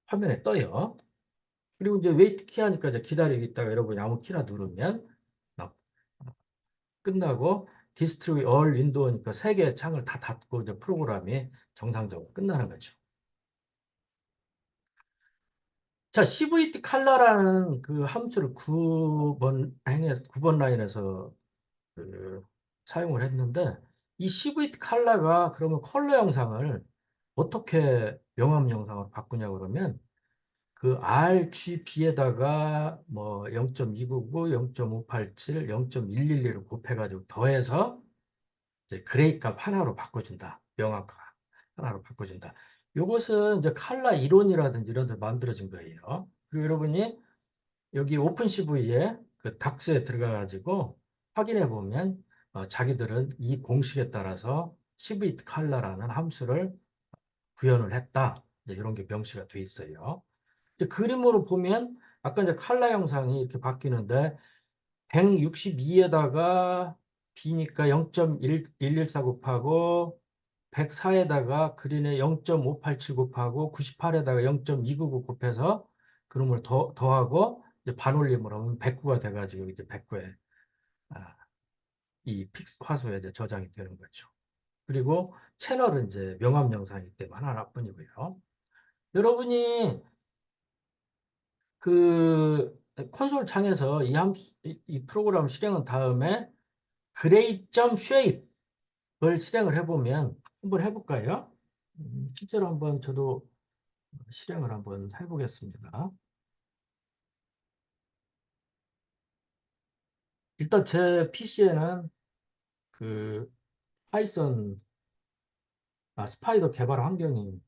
화면에 떠요. 그리고 이제 웨이트 키 하니까 이제 기다리고 있다가 여러분이 아무 키나 누르면 끝나고 디스트로이 얼 윈도우니까 세 개의 창을 다 닫고 이제 프로그램이 정상적으로 끝나는 거죠. 자, CVT 칼라라는 그 함수를 9번 라인에서 그 사용을 했는데, 이 CVT 칼라가 그러면 컬러 영상을 어떻게 명암 영상으로 바꾸냐 그러면, 그 RGB에다가 뭐 0.299, 0.587, 0.111을 곱해가지고 더해서 이제 그레이 값 하나로 바꿔준다. 명암 값 하나로 바꿔준다. 이것은 이제 칼라 이론이라든지 이런 데 만들어진 거예요. 그리고 여러분이 여기 오픈 CV에 그 닥스에 들어가가지고 확인해 보면 자기들은 이 공식에 따라서 CV 칼라라는 함수를 구현을 했다. 이제 이런 게 명시가 돼 있어요. 이제 그림으로 보면 아까 이제 칼라 형상이 이렇게 바뀌는데 162에다가 B니까 0.114 곱하고 104에다가 그린에 0.587 곱하고 98에다가 0.299 곱해서 그놈을 더하고 이제 반올림을 하면 109가 돼가지고 이제 109에 이 픽스 화소에 이제 저장이 되는 거죠. 그리고 채널은 이제 명암 영상이기 때문에 하나뿐이고요. 여러분이 그 콘솔 창에서 이 프로그램 실행한 다음에 그레이점 쉐입을 실행을 해보면 한번 해볼까요? 실제로 한번 저도 실행을 한번 해보겠습니다. 일단 제 PC에는 그 파이썬 스파이더 개발 환경이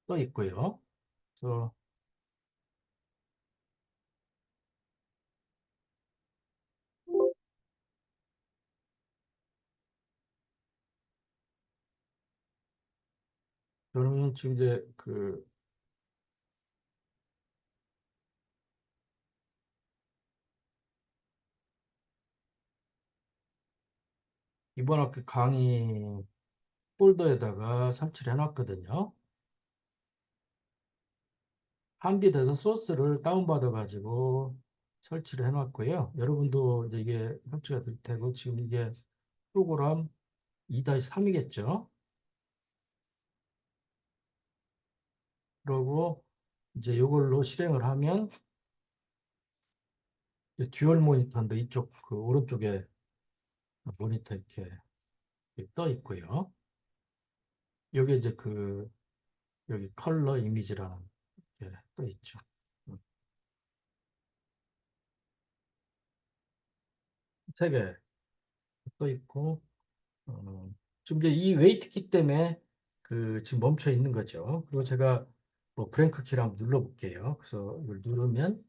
떠 있고요. 그래서 저는 지금 이제 그 이번 학기 강의 폴더에다가 설치를 해놨거든요. 한빛에서 소스를 다운받아가지고 설치를 해놨고요. 여러분도 이제 이게 설치가 될 테고, 지금 이게 프로그램 2-3이겠죠. 그리고 이제 이걸로 실행을 하면 이제 듀얼 모니터인데 이쪽 그 오른쪽에 모니터 이렇게 떠 있고요. 여기 이제 그 여기 컬러 이미지라는 게 떠 있죠. 음, 세개 떠 있고 지금 이제 이 웨이트 키 때문에 그 지금 멈춰 있는 거죠. 그리고 제가 뭐 브랭크 키를 한번 눌러볼게요. 그래서 이걸 누르면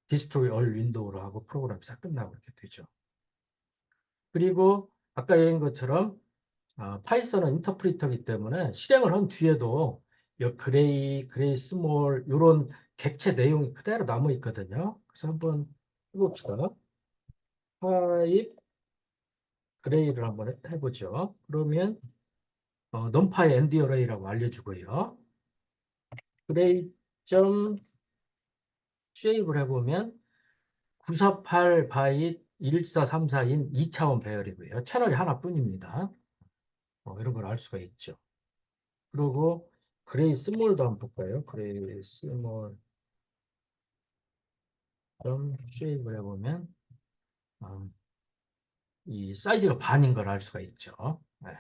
디스트로이 얼 윈도우로 하고 프로그램이 싹 끝나고 이렇게 되죠. 그리고 아까 얘기한 것처럼 파이썬은 인터프리터이기 때문에 실행을 한 뒤에도 이 그레이 스몰 이런 객체 내용이 그대로 남아 있거든요. 그래서 한번 해봅시다. 파입 그레이를 한번 해보죠. 그러면 넘파의 엔드 어레이라고 알려주고요. 그레이 점 쉐입을 해보면 948 바이 1434인 2차원 배열이고요. 채널이 하나뿐입니다. 이런 걸 알 수가 있죠. 그리고 그레이 스몰도 한번 볼까요? 그레이 스몰 점 쉐입을 해보면 어, 이 사이즈가 반인 걸 알 수가 있죠. 네.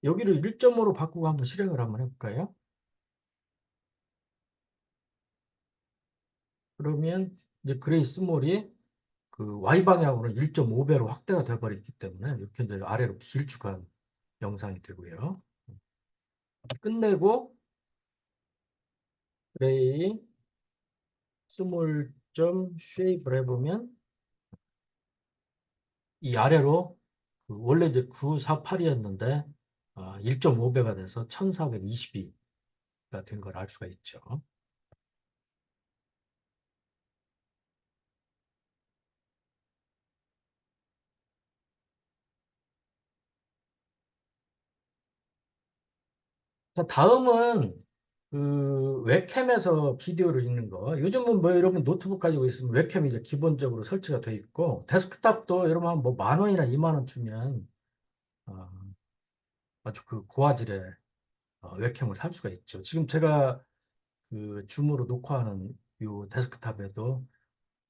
여기를 1.5로 바꾸고 한번 실행을 한번 해볼까요? 그러면 이제 그레이 스몰이 그 Y 방향으로 1.5배로 확대가 돼버렸기 때문에 이렇게 이제 아래로 길쭉한 영상이 되고요. 끝내고 그레이 스몰 점 쉐입을 해보면 이 아래로 그 원래 이제 948이었는데 1.5배가 돼서 1422가 된 걸 알 수가 있죠. 자, 다음은 그 웹캠에서 비디오를 읽는 거. 요즘은 뭐 여러분 노트북 가지고 있으면 웹캠이 이제 기본적으로 설치가 돼 있고 데스크탑도 여러분 뭐 10,000원이나 20,000원 주면 어, 아주 그 고화질의 웹캠을 살 수가 있죠. 지금 제가 그 줌으로 녹화하는 요 데스크탑에도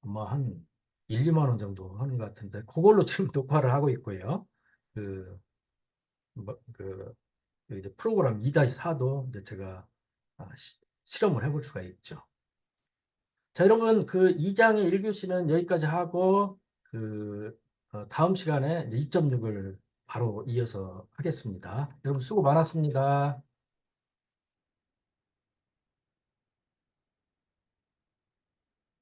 뭐 한 1, 2만 원 정도 하는 것 같은데 그걸로 지금 녹화를 하고 있고요. 그, 그 이제 프로그램 2-4도 이제 제가 실험을 해볼 수가 있죠. 자, 여러분, 그 2장의 1교시는 여기까지 하고, 그, 다음 시간에 2.6을 바로 이어서 하겠습니다. 여러분, 수고 많았습니다.